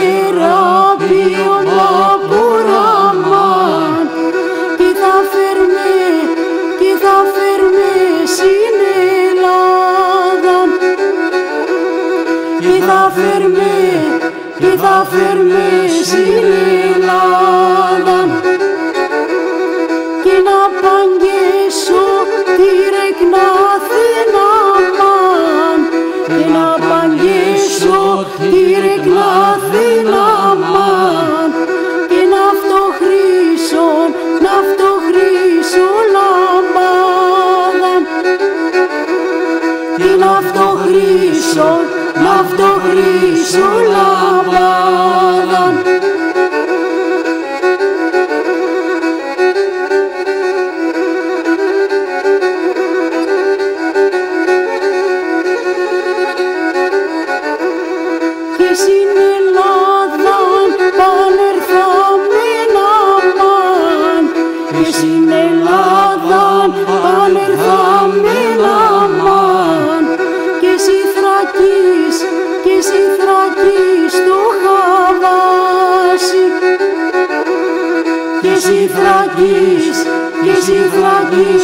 Σεράπιον Παπουραμάν και θα φέρμε στην Ελλάδα και θα φέρμε στην Ελλάδα και να παγγέσω τη ρεκνάθηνα μάν και να παγγέσω τη ρεκνάθηνα μάν και να φτωχρήσω λαμπάδα και να φτωχρήσω λαμπάδα. Και στην Ελλάδα πανερθάμενα μάν και στην Ελλάδα πανερθάμενα μάν και εσύ Θράκης το χαβάσι και εσύ Θράκης